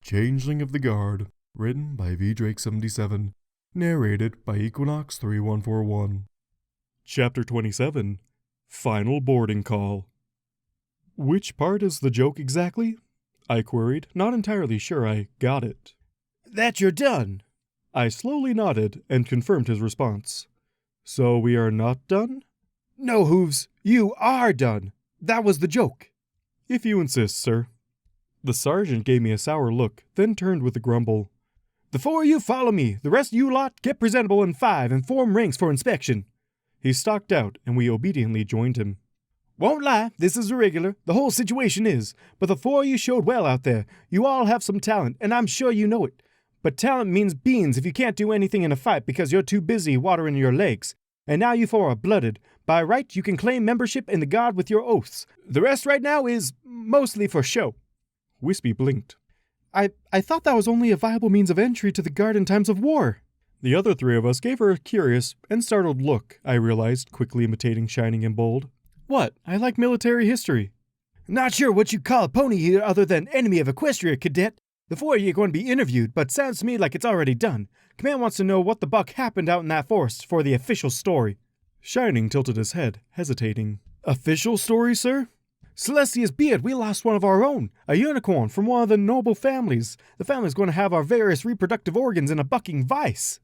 Changeling of the Guard, written by vdrake77, narrated by Equinox3141. Chapter 27, Final Boarding Call. Which part is the joke exactly? I queried, not entirely sure I got it. That you're done. I slowly nodded and confirmed his response. So we are not done? No, Hooves, you are done. That was the joke. If you insist, sir. The sergeant gave me a sour look, then turned with a grumble. The four of you follow me. The rest of you lot get presentable in 5 and form ranks for inspection. He stalked out, and we obediently joined him. Won't lie, this is irregular. The whole situation is. But the four of you showed well out there. You all have some talent, and I'm sure you know it. But talent means beans if you can't do anything in a fight because you're too busy watering your legs. And now you four are blooded. By right, you can claim membership in the Guard with your oaths. The rest right now is mostly for show. Wispy blinked. I thought that was only a viable means of entry to the Guard in times of war. The other three of us gave her a curious and startled look, I realized, quickly imitating Shining and Bold. What? I like military history. Not sure what you call a pony here other than enemy of Equestria, cadet. The four of you are going to be interviewed, but sounds to me like it's already done. Command wants to know what the buck happened out in that forest for the official story. Shining tilted his head, hesitating. Official story, sir? Celestia's beard, we lost one of our own, a unicorn from one of the noble families. The family's going to have our various reproductive organs in a bucking vice.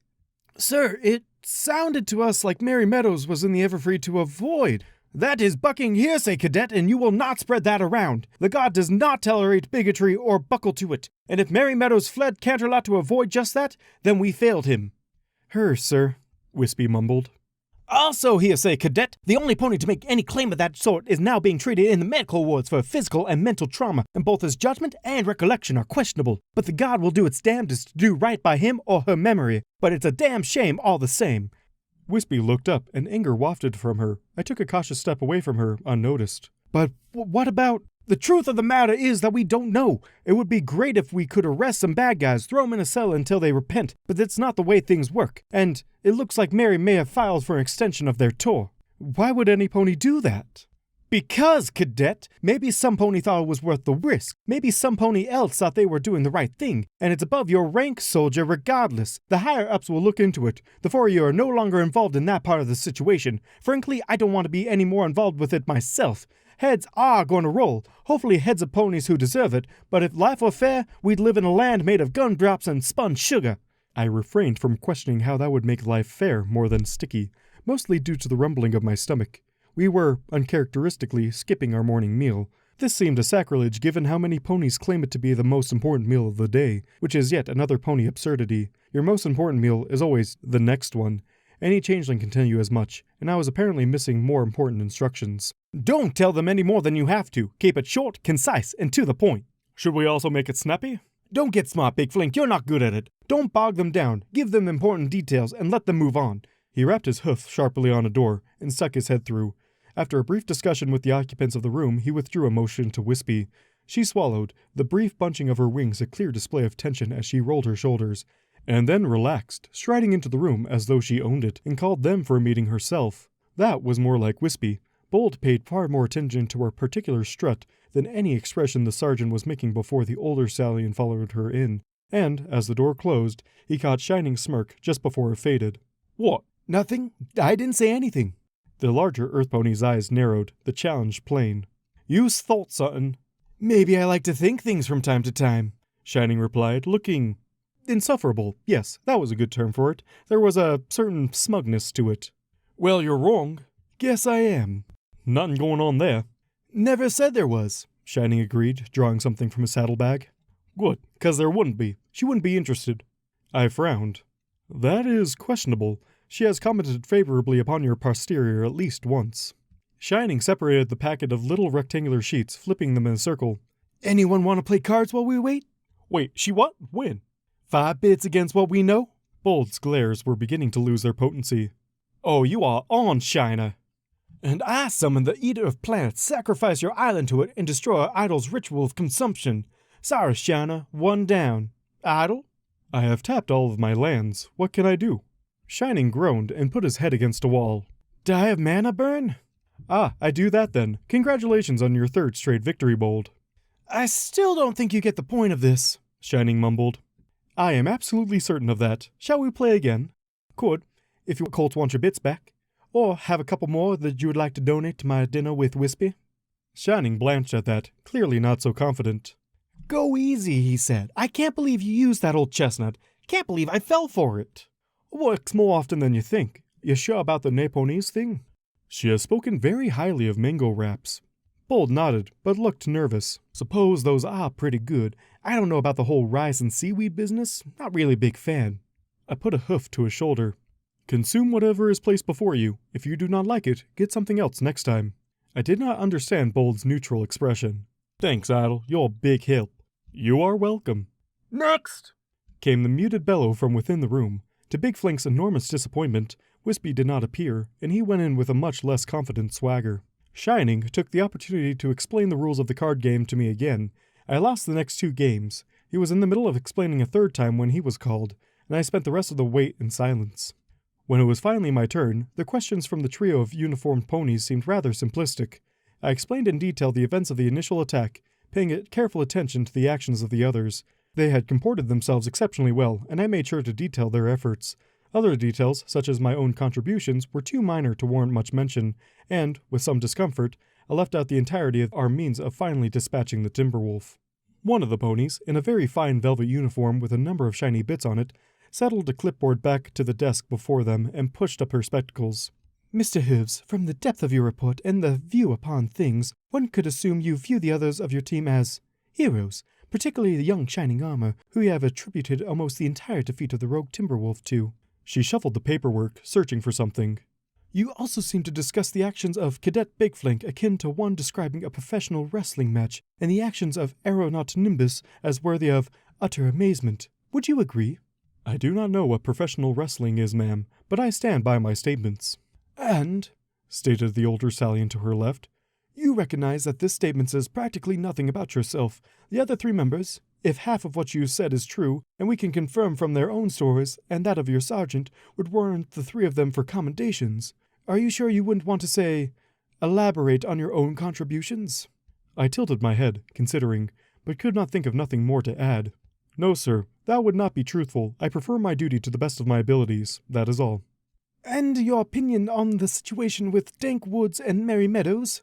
Sir, it sounded to us like Mary Meadows was in the Everfree to avoid. That is bucking hearsay, cadet, and you will not spread that around. The God does not tolerate bigotry or buckle to it, and if Mary Meadows fled Canterlot to avoid just that, then we failed him. Her, sir, Wispy mumbled. Also hearsay, cadet. The only pony to make any claim of that sort is now being treated in the medical wards for physical and mental trauma, and both his judgment and recollection are questionable. But the God will do its damnedest to do right by him or her memory, but it's a damn shame all the same. Wispy looked up, and anger wafted from her. I took a cautious step away from her, unnoticed. But what about... The truth of the matter is that we don't know. It would be great if we could arrest some bad guys, throw them in a cell until they repent, but that's not the way things work. And it looks like Mary may have filed for an extension of their tour. Why would any pony do that? Because, cadet, maybe some pony thought it was worth the risk. Maybe some pony else thought they were doing the right thing. And it's above your rank, soldier, regardless. The higher-ups will look into it. The four of you are no longer involved in that part of the situation. Frankly, I don't want to be any more involved with it myself. Heads are going to roll. Hopefully heads of ponies who deserve it. But if life were fair, we'd live in a land made of gumdrops and spun sugar. I refrained from questioning how that would make life fair more than sticky, mostly due to the rumbling of my stomach. We were, uncharacteristically, skipping our morning meal. This seemed a sacrilege given how many ponies claim it to be the most important meal of the day, which is yet another pony absurdity. Your most important meal is always the next one. Any changeling can tell you as much, and I was apparently missing more important instructions. Don't tell them any more than you have to. Keep it short, concise, and to the point. Should we also make it snappy? Don't get smart, Big Flink. You're not good at it. Don't bog them down. Give them important details and let them move on. He rapped his hoof sharply on a door and stuck his head through. After a brief discussion with the occupants of the room, he withdrew a motion to Wispy. She swallowed, the brief bunching of her wings a clear display of tension as she rolled her shoulders, and then relaxed, striding into the room as though she owned it, and called them for a meeting herself. That was more like Wispy. Bold paid far more attention to her particular strut than any expression the sergeant was making before the older stallion followed her in, and, as the door closed, he caught Shining's smirk just before it faded. What? Nothing? I didn't say anything. The larger earth pony's eyes narrowed, the challenge plain. You's thought something. Maybe I like to think things from time to time, Shining replied, looking insufferable. Yes, that was a good term for it. There was a certain smugness to it. Well, you're wrong. Guess I am. Nothing going on there. Never said there was, Shining agreed, drawing something from his saddlebag. Good, 'cause there wouldn't be. She wouldn't be interested. I frowned. That is questionable. She has commented favorably upon your posterior at least once. Shining separated the packet of little rectangular sheets, flipping them in a circle. Anyone want to play cards while we wait? Wait, she what? When? 5 bids against what we know? Bold's glares were beginning to lose their potency. Oh, you are on, Shiner. And I summon the Eater of Planets, sacrifice your island to it, and destroy our idol's ritual of consumption. Sorry, Shiner, 1 down. Idol? I have tapped all of my lands. What can I do? Shining groaned and put his head against a wall. Do I have mana burn? Ah, I do that then. Congratulations on your 3rd straight victory, Bold. I still don't think you get the point of this. Shining mumbled. I am absolutely certain of that. Shall we play again? Could, if your colts want your bits back. Or have a couple more that you would like to donate to my dinner with Wispy. Shining blanched at that, clearly not so confident. Go easy, he said. I can't believe you used that old chestnut. Can't believe I fell for it. Works more often than you think. You sure about the ponies thing? She has spoken very highly of mango wraps. Bold nodded, but looked nervous. Suppose those are pretty good. I don't know about the whole rice and seaweed business. Not really a big fan. I put a hoof to his shoulder. Consume whatever is placed before you. If you do not like it, get something else next time. I did not understand Bold's neutral expression. Thanks, Idle. You're a big help. You are welcome. Next! Came the muted bellow from within the room. To Big Flank's enormous disappointment, Wispy did not appear, and he went in with a much less confident swagger. Shining took the opportunity to explain the rules of the card game to me again. I lost the next 2 games. He was in the middle of explaining a third time when he was called, and I spent the rest of the wait in silence. When it was finally my turn, the questions from the trio of uniformed ponies seemed rather simplistic. I explained in detail the events of the initial attack, paying careful attention to the actions of the others. They had comported themselves exceptionally well, and I made sure to detail their efforts. Other details, such as my own contributions, were too minor to warrant much mention, and, with some discomfort, I left out the entirety of our means of finally dispatching the Timberwolf. One of the ponies, in a very fine velvet uniform with a number of shiny bits on it, settled a clipboard back to the desk before them and pushed up her spectacles. Mr. Hooves, from the depth of your report and the view upon things, one could assume you view the others of your team as heroes, particularly the young Shining Armor, who you have attributed almost the entire defeat of the rogue Timberwolf to. She shuffled the paperwork, searching for something. You also seem to discuss the actions of Cadet Big Flank akin to one describing a professional wrestling match, and the actions of Aeronaut Nimbus as worthy of utter amazement. Would you agree? I do not know what professional wrestling is, ma'am, but I stand by my statements. And, stated the older Stallion to her left, you recognize that this statement says practically nothing about yourself. The other 3 members, if half of what you said is true, and we can confirm from their own stories and that of your sergeant, would warrant the 3 of them for commendations. Are you sure you wouldn't want to say, elaborate on your own contributions? I tilted my head, considering, but could not think of nothing more to add. No, sir, that would not be truthful. I prefer my duty to the best of my abilities, that is all. And your opinion on the situation with Dank Woods and Merry Meadows?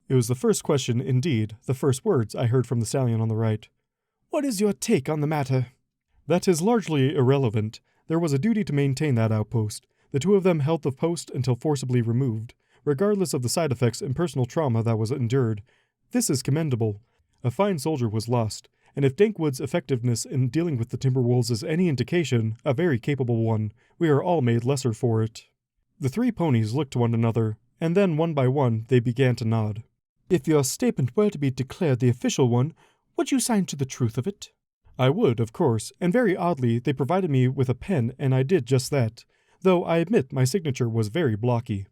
It was the first question, indeed, the first words I heard from the Stallion on the right. What is your take on the matter? That is largely irrelevant. There was a duty to maintain that outpost. The 2 of them held the post until forcibly removed, regardless of the side effects and personal trauma that was endured. This is commendable. A fine soldier was lost, and if Dankwood's effectiveness in dealing with the Timberwolves is any indication, a very capable one, we are all made lesser for it. The 3 ponies looked to one another, and then one by one they began to nod. If your statement were to be declared the official one, would you sign to the truth of it? I would, of course, and very oddly they provided me with a pen, and I did just that, though I admit my signature was very blocky.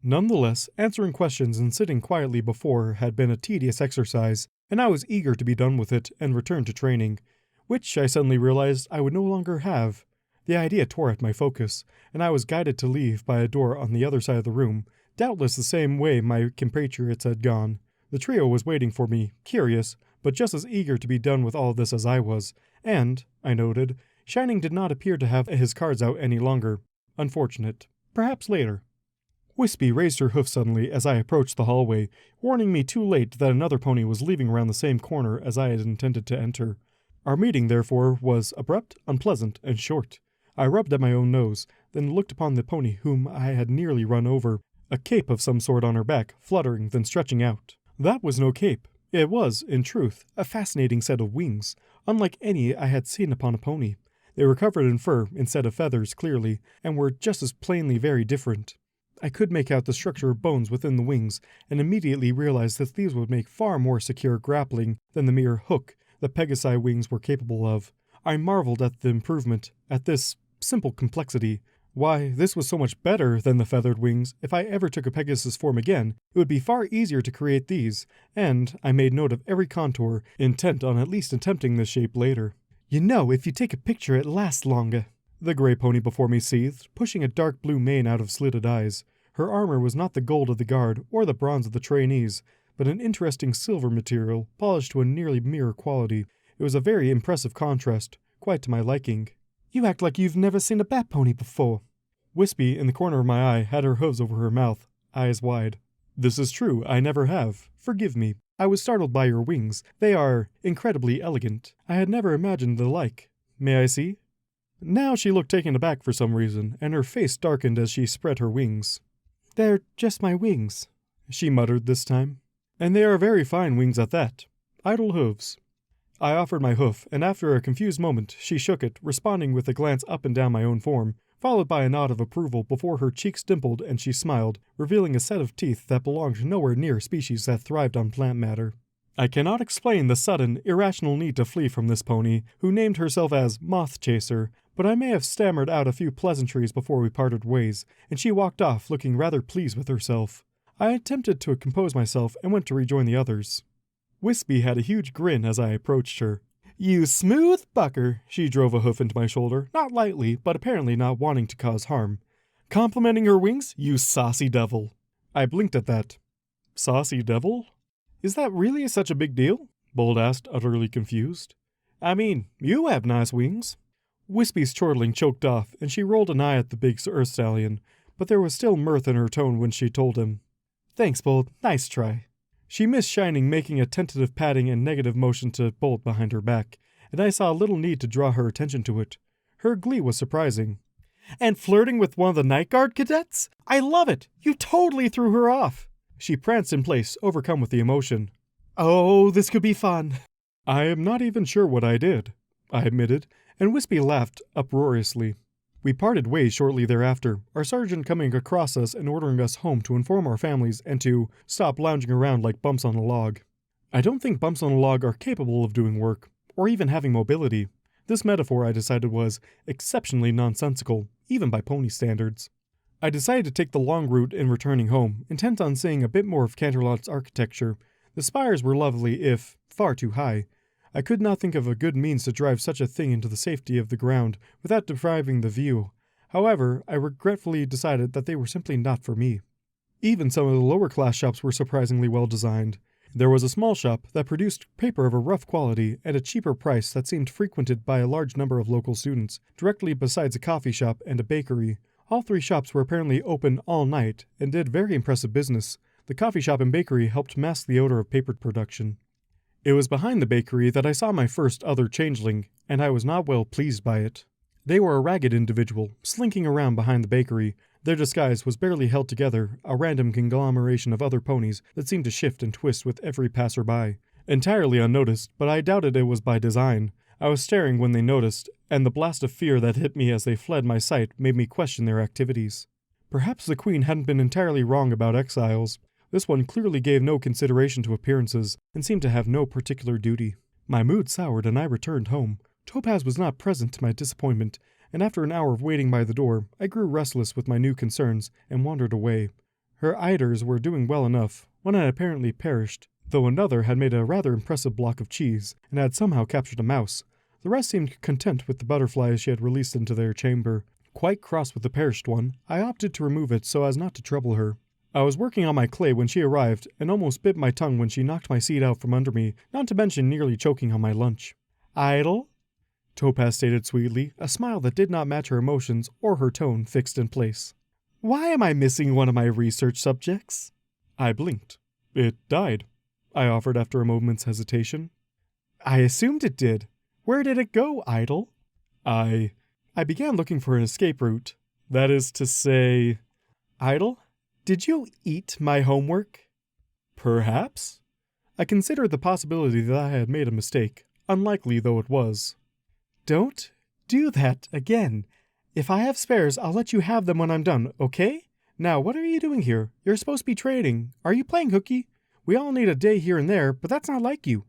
Nonetheless, answering questions and sitting quietly before her had been a tedious exercise, and I was eager to be done with it and return to training, which I suddenly realized I would no longer have. The idea tore at my focus, and I was guided to leave by a door on the other side of the room, doubtless the same way my compatriots had gone. The trio was waiting for me, curious, but just as eager to be done with all this as I was, and, I noted, Shining did not appear to have his cards out any longer. Unfortunate. Perhaps later. Wispy raised her hoof suddenly as I approached the hallway, warning me too late that another pony was leaving around the same corner as I had intended to enter. Our meeting, therefore, was abrupt, unpleasant, and short. I rubbed at my own nose, then looked upon the pony whom I had nearly run over, a cape of some sort on her back, fluttering, then stretching out. That was no cape. It was, in truth, a fascinating set of wings, unlike any I had seen upon a pony. They were covered in fur instead of feathers, clearly, and were just as plainly very different. I could make out the structure of bones within the wings, and immediately realized that these would make far more secure grappling than the mere hook the Pegasi wings were capable of. I marveled at the improvement, at this simple complexity. Why, this was so much better than the feathered wings. If I ever took a Pegasus form again, it would be far easier to create these, and I made note of every contour, intent on at least attempting this shape later. You know, if you take a picture, it lasts longer. The gray pony before me seethed, pushing a dark blue mane out of slitted eyes. Her armor was not the gold of the guard or the bronze of the trainees, but an interesting silver material, polished to a nearly mirror quality. It was a very impressive contrast, quite to my liking. You act like you've never seen a bat pony before. Wispy, in the corner of my eye, had her hooves over her mouth, eyes wide. This is true, I never have. Forgive me. I was startled by your wings. They are incredibly elegant. I had never imagined the like. May I see? Now she looked taken aback for some reason, and her face darkened as she spread her wings. They're just my wings, she muttered this time. And they are very fine wings at that. Idle hooves. I offered my hoof, and after a confused moment, she shook it, responding with a glance up and down my own form, followed by a nod of approval before her cheeks dimpled and she smiled, revealing a set of teeth that belonged nowhere near species that thrived on plant matter. I cannot explain the sudden, irrational need to flee from this pony, who named herself as Moth Chaser, but I may have stammered out a few pleasantries before we parted ways, and she walked off looking rather pleased with herself. I attempted to compose myself and went to rejoin the others. Wispy had a huge grin as I approached her. You smooth bucker, she drove a hoof into my shoulder, not lightly, but apparently not wanting to cause harm. Complimenting her wings, you saucy devil. I blinked at that. Saucy devil? Is that really such a big deal? Bold asked, utterly confused. I mean, you have nice wings. Wispy's chortling choked off, and she rolled an eye at the big earth stallion, but there was still mirth in her tone when she told him. Thanks, Bold. Nice try. She missed Shining, making a tentative patting and negative motion to Bolt behind her back, and I saw little need to draw her attention to it. Her glee was surprising. And flirting with one of the Night Guard cadets? I love it! You totally threw her off! She pranced in place, overcome with the emotion. Oh, this could be fun. I am not even sure what I did, I admitted, and Wispy laughed uproariously. We parted ways shortly thereafter, our sergeant coming across us and ordering us home to inform our families and to stop lounging around like bumps on a log. I don't think bumps on a log are capable of doing work, or even having mobility. This metaphor, I decided, was exceptionally nonsensical, even by pony standards. I decided to take the long route in returning home, intent on seeing a bit more of Canterlot's architecture. The spires were lovely, if far too high. I could not think of a good means to drive such a thing into the safety of the ground without depriving the view. However, I regretfully decided that they were simply not for me. Even some of the lower-class shops were surprisingly well designed. There was a small shop that produced paper of a rough quality at a cheaper price that seemed frequented by a large number of local students, directly besides a coffee shop and a bakery. All three shops were apparently open all night and did very impressive business. The coffee shop and bakery helped mask the odor of paper production. It was behind the bakery that I saw my first other changeling, and I was not well pleased by it. They were a ragged individual, slinking around behind the bakery. Their disguise was barely held together, a random conglomeration of other ponies that seemed to shift and twist with every passerby. Entirely unnoticed, but I doubted it was by design. I was staring when they noticed, and the blast of fear that hit me as they fled my sight made me question their activities. Perhaps the queen hadn't been entirely wrong about exiles. This one clearly gave no consideration to appearances, and seemed to have no particular duty. My mood soured, and I returned home. Topaz was not present to my disappointment, and after an hour of waiting by the door, I grew restless with my new concerns, and wandered away. Her eiders were doing well enough. One had apparently perished, though another had made a rather impressive block of cheese, and had somehow captured a mouse. The rest seemed content with the butterflies she had released into their chamber. Quite cross with the perished one, I opted to remove it so as not to trouble her. I was working on my clay when she arrived, and almost bit my tongue when she knocked my seat out from under me, not to mention nearly choking on my lunch. Idle? Topaz stated sweetly, a smile that did not match her emotions or her tone fixed in place. Why am I missing one of my research subjects? I blinked. It died, I offered after a moment's hesitation. I assumed it did. Where did it go, Idle? I began looking for an escape route. That is to say... Idle? Did you eat my homework? Perhaps. I considered the possibility that I had made a mistake, unlikely though it was. Don't do that again. If I have spares, I'll let you have them when I'm done, okay? Now, what are you doing here? You're supposed to be trading. Are you playing hooky? We all need a day here and there, but that's not like you.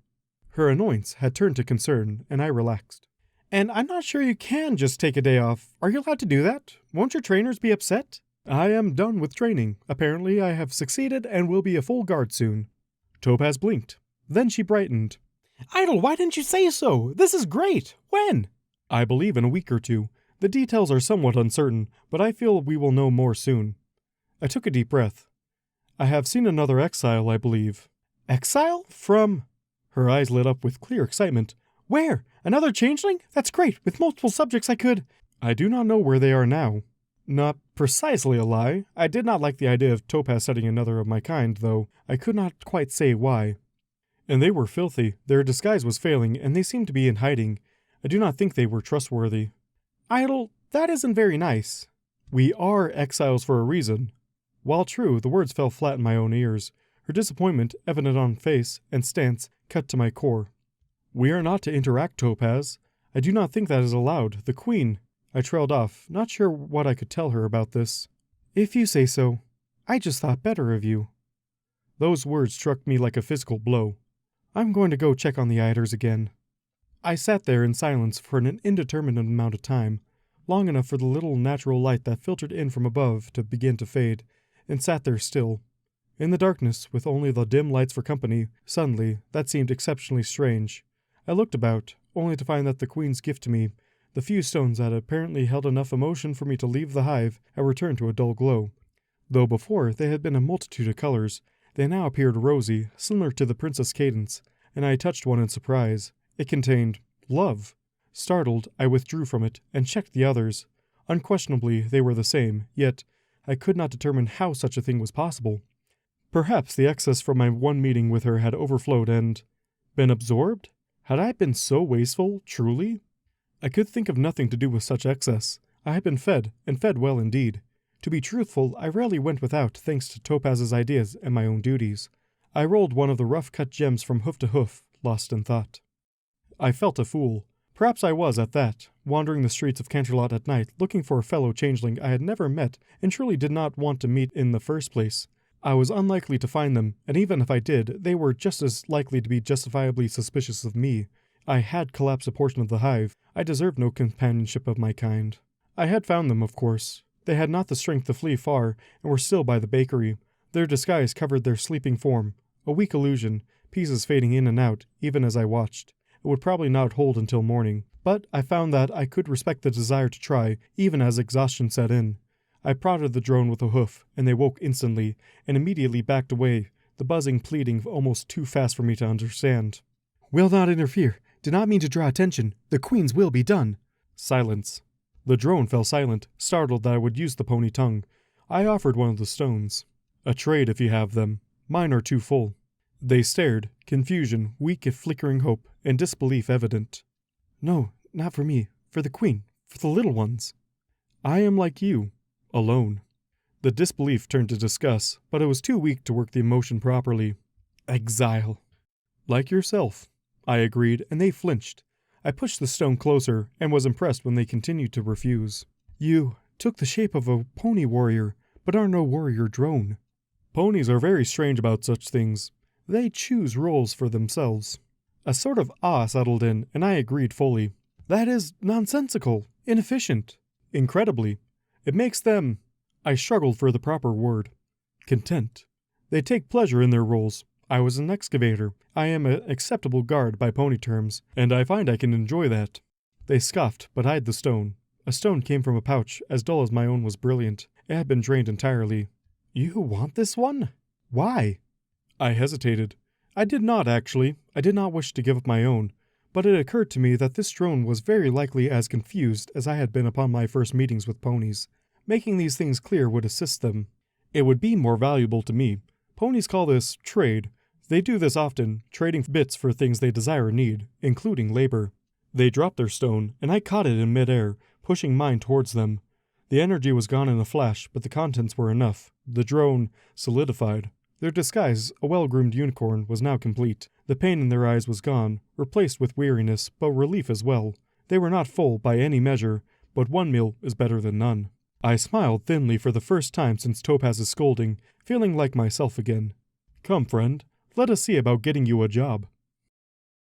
Her annoyance had turned to concern, and I relaxed. And I'm not sure you can just take a day off. Are you allowed to do that? Won't your trainers be upset? I am done with training. Apparently I have succeeded and will be a full guard soon. Topaz blinked. Then she brightened. Idle, why didn't you say so? This is great. When? I believe in a week or two. The details are somewhat uncertain, but I feel we will know more soon. I took a deep breath. I have seen another exile, I believe. Exile? From... Her eyes lit up with clear excitement. Where? Another changeling? That's great. With multiple subjects I could... I do not know where they are now. Not precisely a lie. I did not like the idea of Topaz setting another of my kind, though I could not quite say why. And they were filthy. Their disguise was failing, and they seemed to be in hiding. I do not think they were trustworthy. Idle, that isn't very nice. We are exiles for a reason. While true, the words fell flat in my own ears. Her disappointment, evident on face and stance, cut to my core. We are not to interact, Topaz. I do not think that is allowed. The Queen... I trailed off, not sure what I could tell her about this. If you say so. I just thought better of you. Those words struck me like a physical blow. I'm going to go check on the eiders again. I sat there in silence for an indeterminate amount of time, long enough for the little natural light that filtered in from above to begin to fade, and sat there still. In the darkness, with only the dim lights for company, suddenly, that seemed exceptionally strange. I looked about, only to find that the Queen's gift to me, the few stones that apparently held enough emotion for me to leave the hive, had returned to a dull glow. Though before they had been a multitude of colors, they now appeared rosy, similar to the Princess Cadence, and I touched one in surprise. It contained love. Startled, I withdrew from it, and checked the others. Unquestionably, they were the same, yet I could not determine how such a thing was possible. Perhaps the excess from my one meeting with her had overflowed and... been absorbed? Had I been so wasteful, truly? I could think of nothing to do with such excess. I had been fed, and fed well indeed. To be truthful, I rarely went without, thanks to Topaz's ideas and my own duties. I rolled one of the rough-cut gems from hoof to hoof, lost in thought. I felt a fool. Perhaps I was at that, wandering the streets of Canterlot at night, looking for a fellow changeling I had never met and truly did not want to meet in the first place. I was unlikely to find them, and even if I did, they were just as likely to be justifiably suspicious of me. I had collapsed a portion of the hive. I deserved no companionship of my kind. I had found them, of course. They had not the strength to flee far, and were still by the bakery. Their disguise covered their sleeping form. A weak illusion, pieces fading in and out, even as I watched. It would probably not hold until morning. But I found that I could respect the desire to try, even as exhaustion set in. I prodded the drone with a hoof, and they woke instantly, and immediately backed away, the buzzing pleading almost too fast for me to understand. Will not interfere. Did not mean to draw attention. The Queen's will be done. Silence. The drone fell silent, startled that I would use the pony tongue. I offered one of the stones. A trade if you have them. Mine are too full. They stared, confusion, weak if flickering hope, and disbelief evident. No, not for me. For the Queen. For the little ones. I am like you. Alone. The disbelief turned to disgust, but it was too weak to work the emotion properly. Exile. Like yourself. I agreed, and they flinched. I pushed the stone closer, and was impressed when they continued to refuse. You took the shape of a pony warrior, but are no warrior drone. Ponies are very strange about such things. They choose roles for themselves. A sort of awe settled in, and I agreed fully. That is nonsensical, inefficient. Incredibly. It makes them... I struggled for the proper word. Content. They take pleasure in their roles. I was an excavator. I am an acceptable guard by pony terms, and I find I can enjoy that. They scoffed, but eyed the stone. A stone came from a pouch, as dull as my own was brilliant. It had been drained entirely. You want this one? Why? I hesitated. I did not, actually. I did not wish to give up my own. But it occurred to me that this drone was very likely as confused as I had been upon my first meetings with ponies. Making these things clear would assist them. It would be more valuable to me. Ponies call this trade. They do this often, trading bits for things they desire or need, including labor. They dropped their stone, and I caught it in midair, pushing mine towards them. The energy was gone in a flash, but the contents were enough. The drone solidified. Their disguise, a well-groomed unicorn, was now complete. The pain in their eyes was gone, replaced with weariness, but relief as well. They were not full by any measure, but one meal is better than none. I smiled thinly for the first time since Topaz's scolding, feeling like myself again. Come, friend, let us see about getting you a job.